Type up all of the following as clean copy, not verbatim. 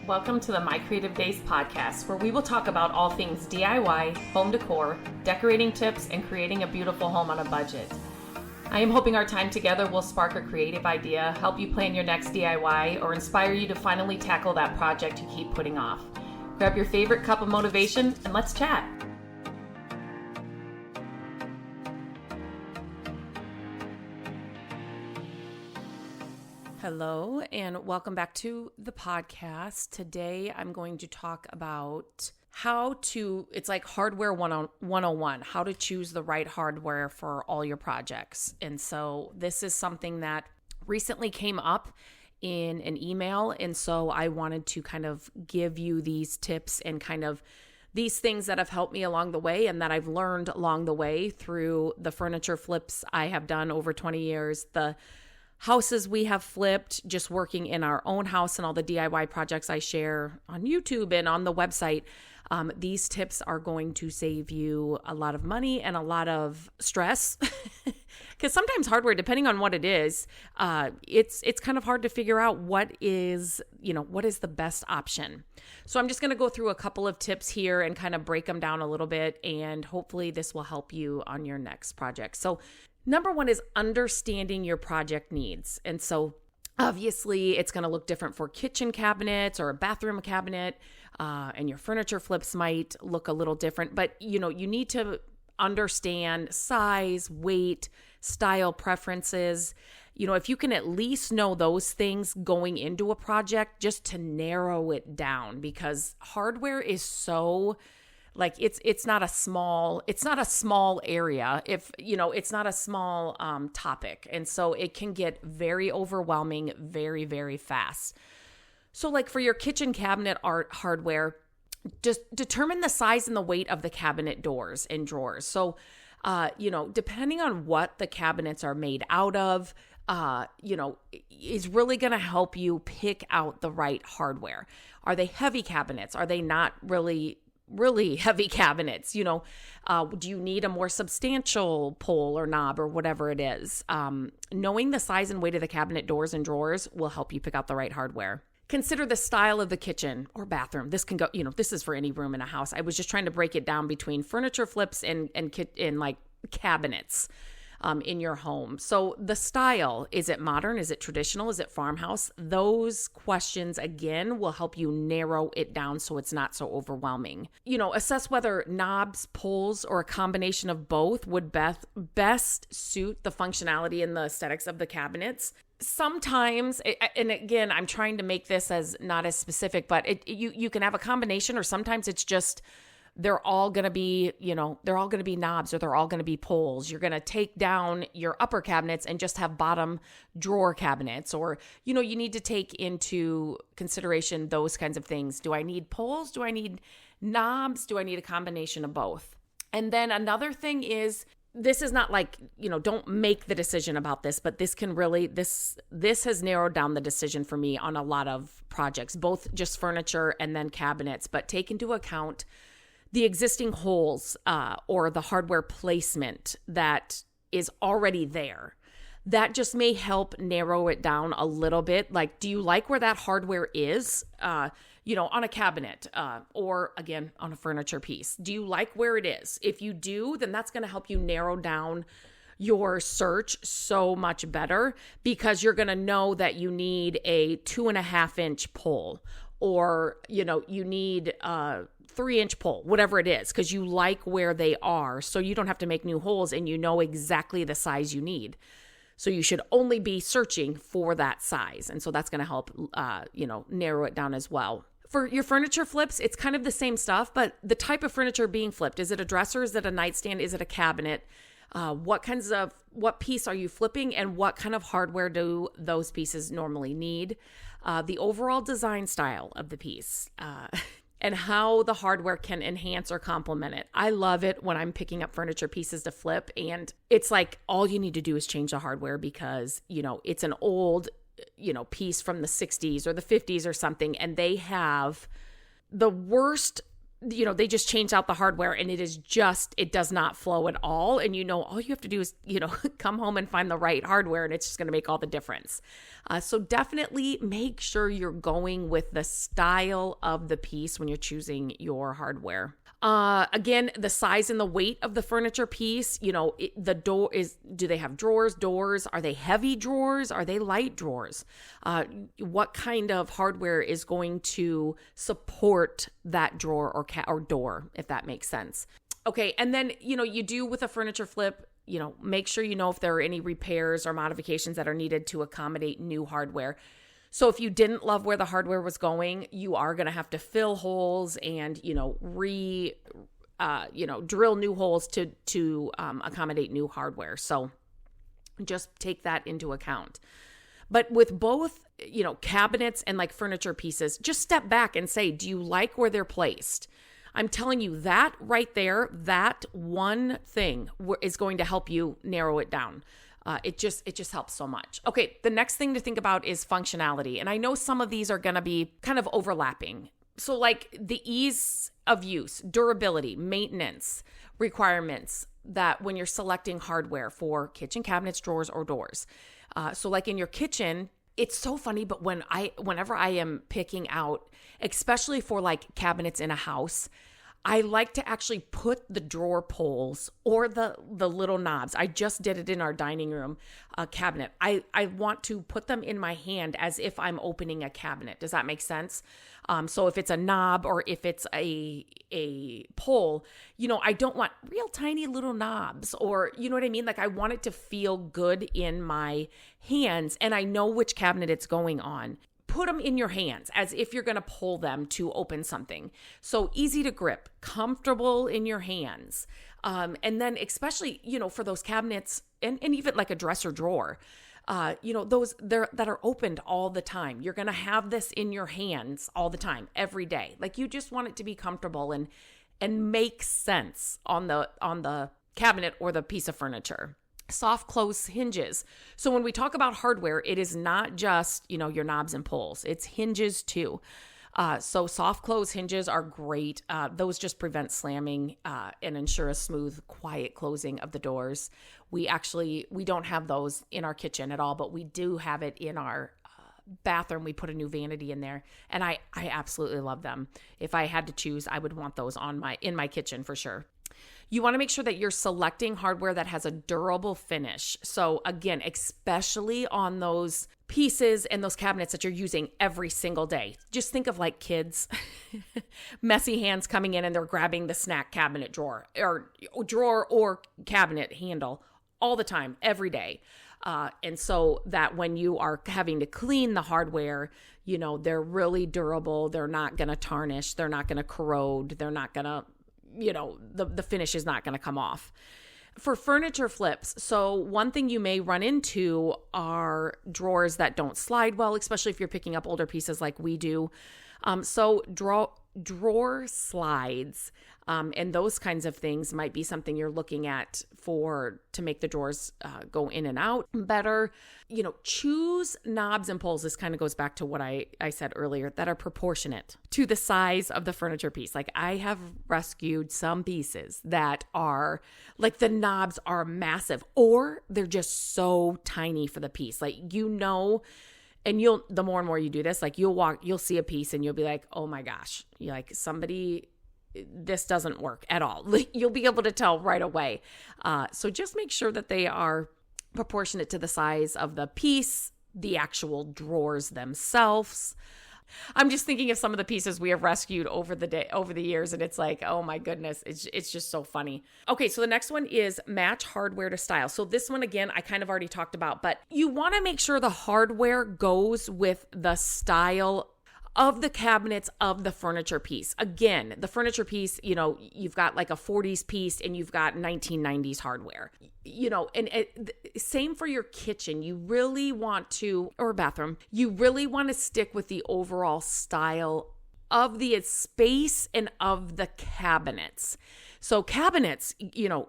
Welcome to the My Creative Days podcast, where we will talk about all things DIY, home decor, decorating tips, and creating a beautiful home on a budget. I am hoping our time together will spark a creative idea, help you plan your next DIY, or inspire you to finally tackle that project you keep putting off. Grab your favorite cup of motivation and let's chat. Hello, and welcome back to the podcast. Today, I'm going to talk about it's like hardware 101, how to choose the right hardware for all your projects. And so this is something that recently came up in an email. And so I wanted to kind of give you these tips and kind of these things that have helped me along the way and that I've learned along the way through the furniture flips I have done over 20 years, the houses we have flipped, just working in our own house and all the DIY projects I share on YouTube and on the website. These tips are going to save you a lot of money and a lot of stress because sometimes hardware, depending on what it is, it's kind of hard to figure out what is the best option. So I'm just going to go through a couple of tips here and kind of break them down a little bit, and hopefully this will help you on your next project. So number one is understanding your project needs. And so obviously it's going to look different for kitchen cabinets or a bathroom cabinet, and your furniture flips might look a little different, but you need to understand size, weight, style preferences. If you can at least know those things going into a project, just to narrow it down, because hardware is so it's not a small area, it's not a small topic. And so it can get very overwhelming very, very fast. So like for your kitchen cabinet hardware, just determine the size and the weight of the cabinet doors and drawers. So, depending on what the cabinets are made out of, is really going to help you pick out the right hardware. Are they heavy cabinets? Are they not really heavy cabinets? Do you need a more substantial pole or knob or whatever it is? Knowing the size and weight of the cabinet doors and drawers will help you pick out the right hardware. Consider the style of the kitchen or bathroom. This can go, this is for any room in a house. I was just trying to break it down between furniture flips and like cabinets in your home. So the style, is it modern? Is it traditional? Is it farmhouse? Those questions, again, will help you narrow it down so it's not so overwhelming. Assess whether knobs, poles, or a combination of both would best suit the functionality and the aesthetics of the cabinets. Sometimes, and again, I'm trying to make this as not as specific, but you can have a combination, or sometimes it's just they're all going to be knobs, or they're all going to be poles. You're going to take down your upper cabinets and just have bottom drawer cabinets, or, you need to take into consideration those kinds of things. Do I need poles? Do I need knobs? Do I need a combination of both? And then another thing is, this is not like, don't make the decision about this, but this can really, this has narrowed down the decision for me on a lot of projects, both just furniture and then cabinets, but take into account the existing holes or the hardware placement that is already there. That just may help narrow it down a little bit. Like, do you like where that hardware is, on a cabinet or, again, on a furniture piece? Do you like where it is? If you do, then that's going to help you narrow down your search so much better, because you're going to know that you need a 2.5-inch pole, or, you need 3-inch pole, whatever it is, because you like where they are. So you don't have to make new holes, and you know exactly the size you need. So you should only be searching for that size. And so that's going to help, narrow it down as well. For your furniture flips, it's kind of the same stuff, but the type of furniture being flipped, is it a dresser? Is it a nightstand? Is it a cabinet? What piece are you flipping, and what kind of hardware do those pieces normally need? The overall design style of the piece, and how the hardware can enhance or complement it. I love it when I'm picking up furniture pieces to flip, and it's like all you need to do is change the hardware, because, it's an old, piece from the 60s or the 50s or something, and they have the worst they just changed out the hardware and it does not flow at all. And all you have to do is, come home and find the right hardware, and it's just going to make all the difference. So definitely make sure you're going with the style of the piece when you're choosing your hardware. Again, the size and the weight of the furniture piece, the door do they have drawers, doors? Are they heavy drawers? Are they light drawers? What kind of hardware is going to support that drawer or door, if that makes sense? Okay. And then, you do with a furniture flip, make sure if there are any repairs or modifications that are needed to accommodate new hardware. So if you didn't love where the hardware was going, you are going to have to fill holes and, drill new holes to accommodate new hardware. So just take that into account. But with both, cabinets and like furniture pieces, just step back and say, do you like where they're placed? I'm telling you that right there, that one thing is going to help you narrow it down. It just helps so much. Okay, the next thing to think about is functionality. And I know some of these are going to be kind of overlapping. So like the ease of use, durability, maintenance requirements that when you're selecting hardware for kitchen cabinets, drawers, or doors. So like in your kitchen, it's so funny, but whenever I am picking out, especially for like cabinets in a house, I like to actually put the drawer pulls or the little knobs. I just did it in our dining room cabinet. I want to put them in my hand as if I'm opening a cabinet. Does that make sense? So if it's a knob or if it's a pull, I don't want real tiny little knobs, or you know what I mean? Like I want it to feel good in my hands, and I know which cabinet it's going on. Put them in your hands as if you're going to pull them to open something. So easy to grip, comfortable in your hands. And then especially, for those cabinets and even like a dresser drawer, those that are opened all the time. You're going to have this in your hands all the time, every day. Like you just want it to be comfortable and make sense on the cabinet or the piece of furniture. Soft close hinges. So when we talk about hardware, it is not just, your knobs and pulls. It's hinges too. So soft close hinges are great. Those just prevent slamming and ensure a smooth, quiet closing of the doors. We don't have those in our kitchen at all, but we do have it in our bathroom. We put a new vanity in there, and I absolutely love them. If I had to choose, I would want those in my kitchen for sure. You want to make sure that you're selecting hardware that has a durable finish. So again, especially on those pieces and those cabinets that you're using every single day. Just think of like kids, messy hands coming in and they're grabbing the snack cabinet drawer or cabinet handle all the time, every day. And so that when you are having to clean the hardware, they're really durable. They're not going to tarnish. They're not going to corrode. They're not going to the finish is not going to come off. For furniture flips, so one thing you may run into are drawers that don't slide well, especially if you're picking up older pieces like we do. So drawer slides and those kinds of things might be something you're looking at to make the drawers go in and out better. Choose knobs and pulls. This kind of goes back to what I said earlier, that are proportionate to the size of the furniture piece. Like I have rescued some pieces that are like the knobs are massive or they're just so tiny for the piece. Like, and the more and more you do this, like you'll see a piece and you'll be like, oh my gosh, this doesn't work at all. You'll be able to tell right away. So just make sure that they are proportionate to the size of the piece, the actual drawers themselves. I'm just thinking of some of the pieces we have rescued over the years, and it's like, oh my goodness, it's just so funny. Okay, so the next one is match hardware to style. So this one, again, I kind of already talked about, but you want to make sure the hardware goes with the style of the cabinets of the furniture piece. Again, the furniture piece, you've got like a 40s piece and you've got 1990s hardware, same for your kitchen. You really want to, or bathroom, you really want to stick with the overall style of the space and of the cabinets. So cabinets,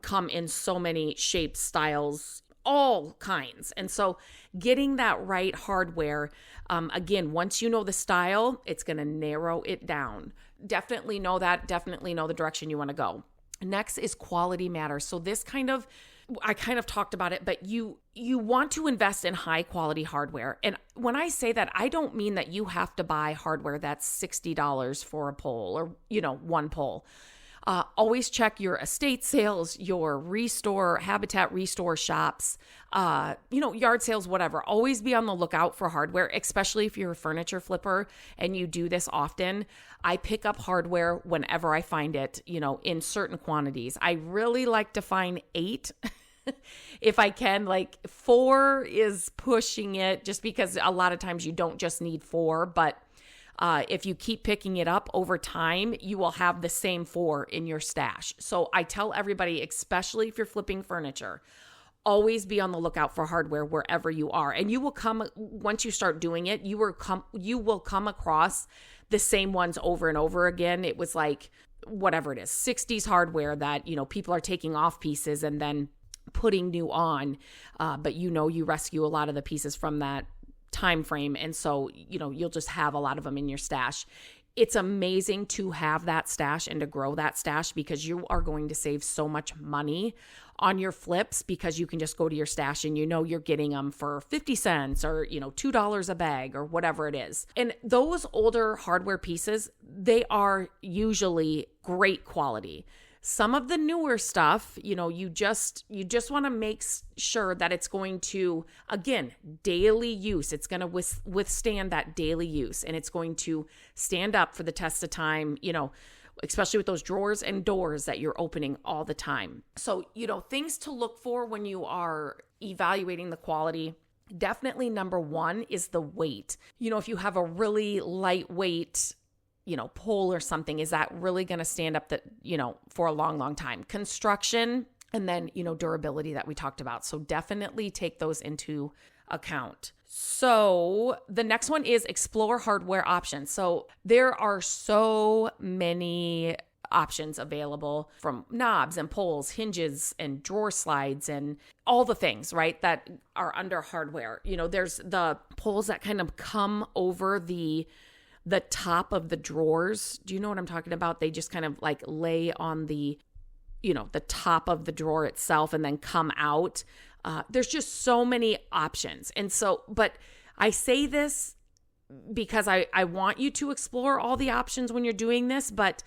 come in so many shapes, styles, all kinds. And so getting that right hardware, again, once you know the style, it's going to narrow it down. Definitely know that. Definitely know the direction you want to go. Next is quality matters. So this I kind of talked about it, but you want to invest in high quality hardware. And when I say that, I don't mean that you have to buy hardware that's $60 for a pole or, one pole. Always check your estate sales, your habitat restore shops, yard sales, whatever. Always be on the lookout for hardware, especially if you're a furniture flipper and you do this often. I pick up hardware whenever I find it, in certain quantities. I really like to find 8 if I can. Like 4 is pushing it, just because a lot of times you don't just need 4, but if you keep picking it up over time, you will have the same 4 in your stash. So I tell everybody, especially if you're flipping furniture, always be on the lookout for hardware wherever you are. And you will once you start doing it, you will come across the same ones over and over again. It was like, whatever it is, 60s hardware that, people are taking off pieces and then putting new on. But you rescue a lot of the pieces from that time frame. And so, you'll just have a lot of them in your stash. It's amazing to have that stash and to grow that stash, because you are going to save so much money on your flips, because you can just go to your stash and you're getting them for 50 cents or, $2 a bag or whatever it is. And those older hardware pieces, they are usually great quality. Some of the newer stuff, you just want to make sure that it's going to, again, daily use. It's going to withstand that daily use, and it's going to stand up for the test of time, especially with those drawers and doors that you're opening all the time. So, things to look for when you are evaluating the quality. Definitely number 1 is the weight. If you have a really lightweight pole or something, is that really going to stand up for a long, long time? Construction, and then, durability that we talked about. So definitely take those into account. So the next one is explore hardware options. So there are so many options available, from knobs and poles, hinges and drawer slides and all the things, right, that are under hardware. There's the poles that kind of come over the top of the drawers. Do you know what I'm talking about? They just kind of like lay on the top of the drawer itself and then come out. There's just so many options. And so, but I say this because I want you to explore all the options when you're doing this, but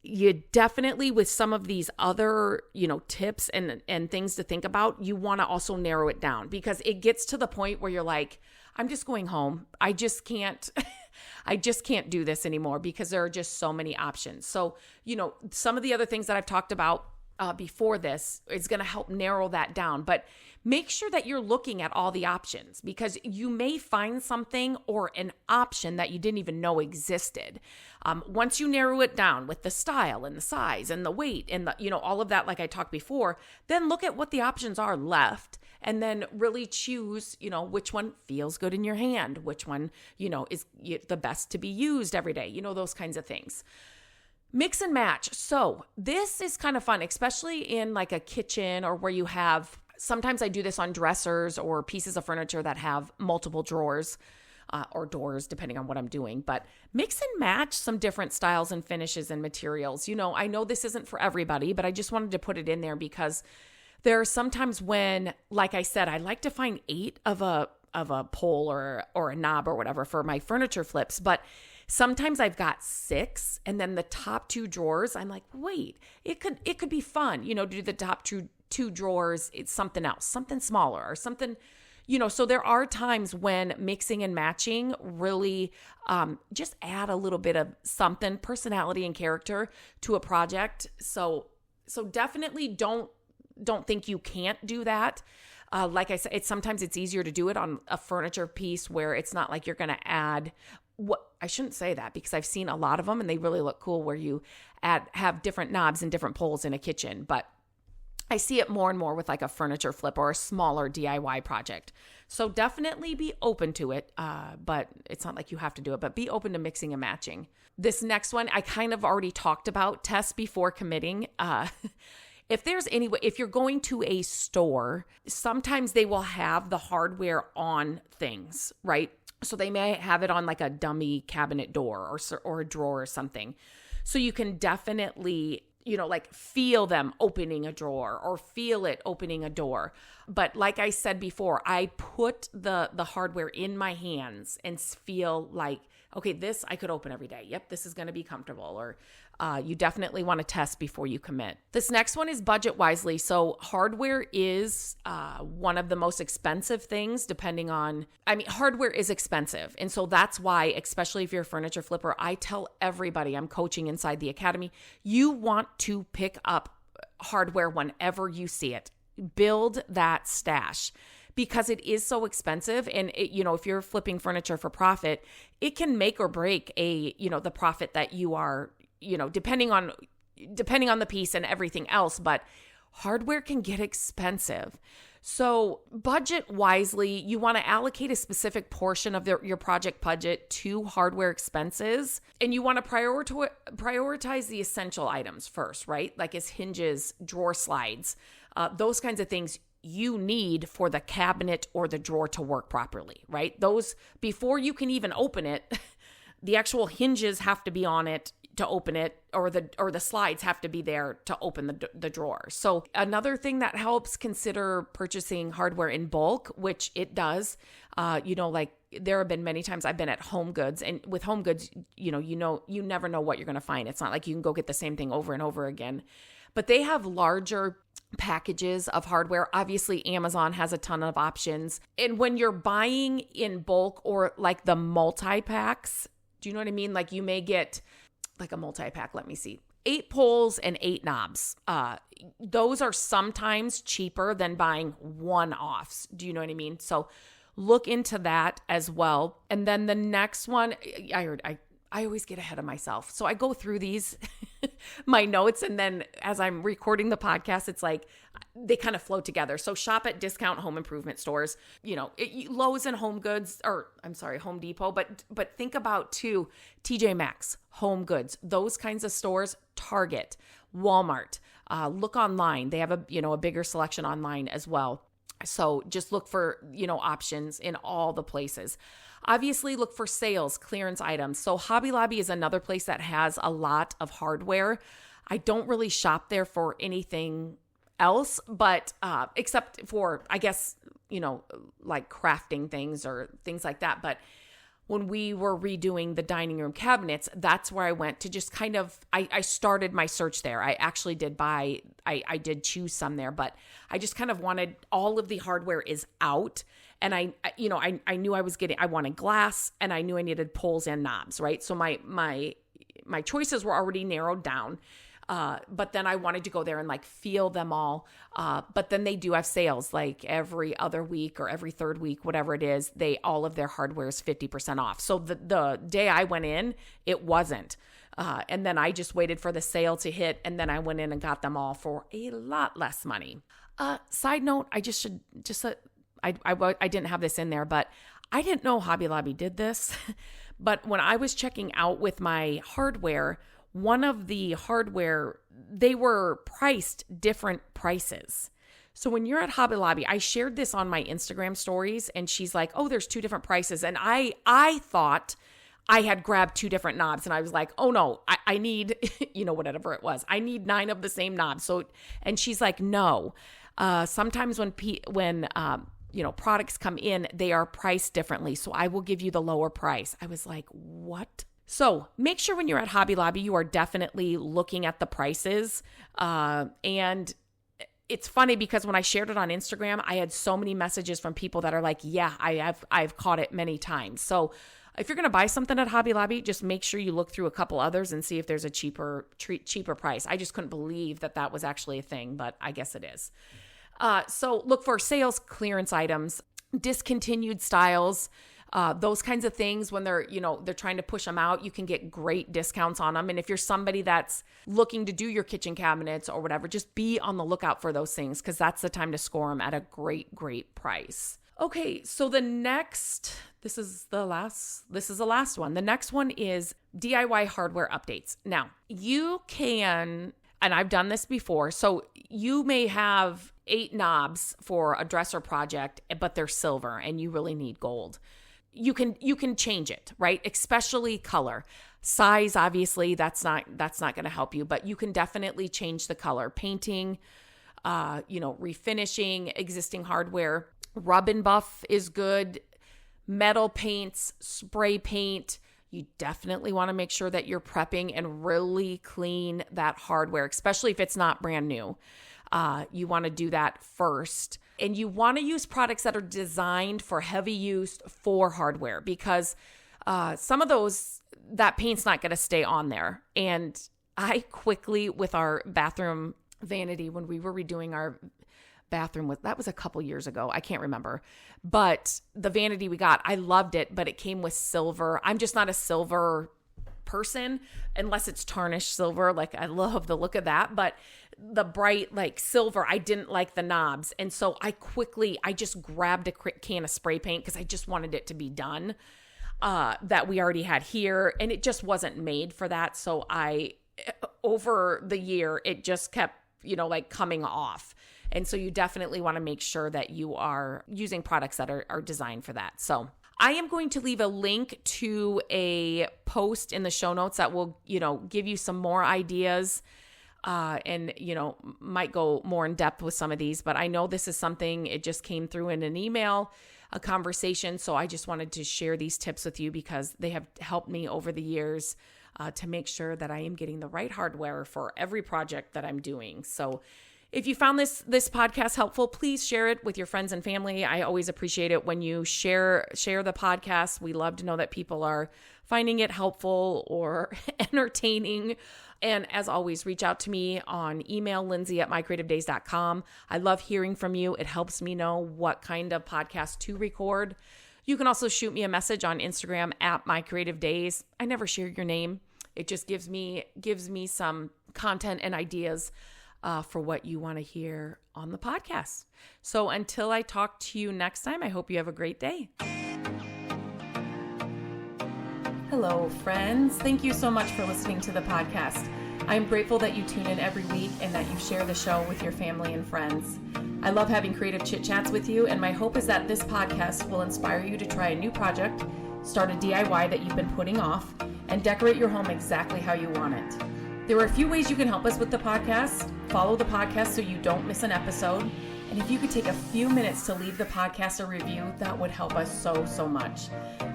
you definitely, with some of these other, tips and things to think about, you want to also narrow it down, because it gets to the point where you're like, I'm just going home. I just can't do this anymore, because there are just so many options. So, some of the other things that I've talked about before this is going to help narrow that down. But make sure that you're looking at all the options, because you may find something or an option that you didn't even know existed. Once you narrow it down with the style and the size and the weight and the, all of that, like I talked before, then look at what the options are left, and then really choose, which one feels good in your hand, which one, is the best to be used every day, those kinds of things. Mix and match. So this is kind of fun, especially in like a kitchen, or where you have, sometimes I do this on dressers or pieces of furniture that have multiple drawers or doors, depending on what I'm doing. But mix and match some different styles and finishes and materials. I know this isn't for everybody, but I just wanted to put it in there, because there are sometimes when, like I said, I like to find 8 of a pole or a knob or whatever for my furniture flips, but sometimes I've got 6, and then the top 2 drawers, I'm like, wait, it could be fun, to do the top 2 drawers. It's something else, something smaller or something, so there are times when mixing and matching really just add a little bit of something, personality and character to a project. So definitely don't think you can't do that. Like I said, sometimes it's easier to do it on a furniture piece where it's not like you're going to add I shouldn't say that, because I've seen a lot of them and they really look cool, where you have different knobs and different poles in a kitchen. But I see it more and more with like a furniture flip or a smaller DIY project. So definitely be open to it. But it's not like you have to do it, but be open to mixing and matching. This next one, I kind of already talked about: test before committing. if there's any way, if you're going to a store, sometimes they will have the hardware on things, right? So they may have it on like a dummy cabinet door or a drawer or something. So you can definitely, like feel them opening a drawer or feel it opening a door. But like I said before, I put the hardware in my hands and feel like, okay, this I could open every day. Yep, this is going to be comfortable. Or you definitely want to test before you commit. This next one is budget wisely. So hardware is one of the most expensive things hardware is expensive. And so that's why, especially if you're a furniture flipper, I tell everybody I'm coaching inside the academy, you want to pick up hardware whenever you see it. Build that stash. Because it is so expensive, and if you're flipping furniture for profit, it can make or break the profit that you are, depending on the piece and everything else. But hardware can get expensive. So budget wisely, you want to allocate a specific portion of your project budget to hardware expenses, and you want to prioritize the essential items first, right? Like as hinges, drawer slides, those kinds of things you need for the cabinet or the drawer to work properly, right? Those, before you can even open it, the actual hinges have to be on it to open it, or the slides have to be there to open the drawer. So another thing that helps, consider purchasing hardware in bulk, which it does. Like there have been many times I've been at Home Goods, and with Home Goods, you never know what you're going to find. It's not like you can go get the same thing over and over again, but they have larger packages of hardware. Obviously, Amazon has a ton of options. And when you're buying in bulk or like the multi-packs, do you know what I mean? Like you may get like a multi-pack, let me see, 8 poles and 8 knobs. Those are sometimes cheaper than buying one-offs. Do you know what I mean? So look into that as well. And then the next one, I always get ahead of myself. So I go through these, my notes, and then as I'm recording the podcast, it's like they kind of flow together. So shop at discount home improvement stores, Lowe's and Home Depot, but think about too, TJ Maxx, Home Goods, those kinds of stores, Target, Walmart. Look online. They have a bigger selection online as well. So just look for, options in all the places. Obviously, look for sales, clearance items. So Hobby Lobby is another place that has a lot of hardware. I don't really shop there for anything else, but except for, I guess, like crafting things or things like that. But when we were redoing the dining room cabinets, that's where I went to just kind of, I started my search there. I actually did I did choose some there, but I just kind of wanted, all of the hardware is out. And I knew I wanted glass, and I knew I needed poles and knobs, right? So my choices were already narrowed down. But then I wanted to go there and like feel them all. But then they do have sales like every other week or every third week, whatever it is, all of their hardware is 50% off. So the day I went in, it wasn't. And then I just waited for the sale to hit, and then I went in and got them all for a lot less money. Side note, I didn't have this in there, but I didn't know Hobby Lobby did this. But when I was checking out with my hardware, one of the hardware, they were priced different prices. So when you're at Hobby Lobby, I shared this on my Instagram stories, and she's like, oh, there's 2 different prices. And I thought I had grabbed 2 different knobs, and I was like, oh no, I need, whatever it was. I need 9 of the same knobs. So, and she's like, no. Sometimes when products come in, they are priced differently. So I will give you the lower price. I was like, what? So make sure when you're at Hobby Lobby, you are definitely looking at the prices. And it's funny because when I shared it on Instagram, I had so many messages from people that are like, yeah, I've caught it many times. So if you're going to buy something at Hobby Lobby, just make sure you look through a couple others and see if there's a cheaper price. I just couldn't believe that was actually a thing, but I guess it is. So look for sales, clearance items, discontinued styles, those kinds of things. When they're trying to push them out, you can get great discounts on them. And if you're somebody that's looking to do your kitchen cabinets or whatever, just be on the lookout for those things, because that's the time to score them at a great, great price. Okay, so this is the last one. The next one is DIY hardware updates. Now, you can, and I've done this before. So you may have 8 knobs for a dresser project, but they're silver and you really need gold. You can change it, right? Especially color. Size, obviously, that's not going to help you, but you can definitely change the color. Painting, refinishing existing hardware. Rub and buff is good. Metal paints, spray paint. You definitely want to make sure that you're prepping and really clean that hardware, especially if it's not brand new. You want to do that first. And you want to use products that are designed for heavy use for hardware, because some of those, that paint's not going to stay on there. And I quickly, with our bathroom vanity, when we were redoing our bathroom, that was a couple years ago, I can't remember, but the vanity we got, I loved it, but it came with silver. I'm just not a silver person unless it's tarnished silver. Like, I love the look of that, but the bright like silver, I didn't like the knobs. And so I just grabbed a can of spray paint because I just wanted it to be done, that we already had here, and it just wasn't made for that. So over the year, it just kept, coming off. And so you definitely want to make sure that you are using products that are designed for that. So I am going to leave a link to a post in the show notes that will, give you some more ideas, and, might go more in depth with some of these. But I know this is something, it just came through in an email, a conversation. So I just wanted to share these tips with you because they have helped me over the years to make sure that I am getting the right hardware for every project that I'm doing. So if you found this podcast helpful, please share it with your friends and family. I always appreciate it when you share the podcast. We love to know that people are finding it helpful or entertaining. And as always, reach out to me on email, lindsay@mycreativedays.com. I love hearing from you. It helps me know what kind of podcast to record. You can also shoot me a message on Instagram @mycreativedays. I never share your name. It just gives me some content and ideas for what you want to hear on the podcast. So until I talk to you next time, I hope you have a great day. Hello, friends. Thank you so much for listening to the podcast. I'm grateful that you tune in every week and that you share the show with your family and friends. I love having creative chit chats with you, and my hope is that this podcast will inspire you to try a new project, start a DIY that you've been putting off, and decorate your home exactly how you want it. There are a few ways you can help us with the podcast. Follow the podcast so you don't miss an episode. And if you could take a few minutes to leave the podcast a review, that would help us so much.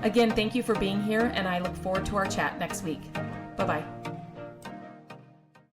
Again, thank you for being here, and I look forward to our chat next week. Bye-bye.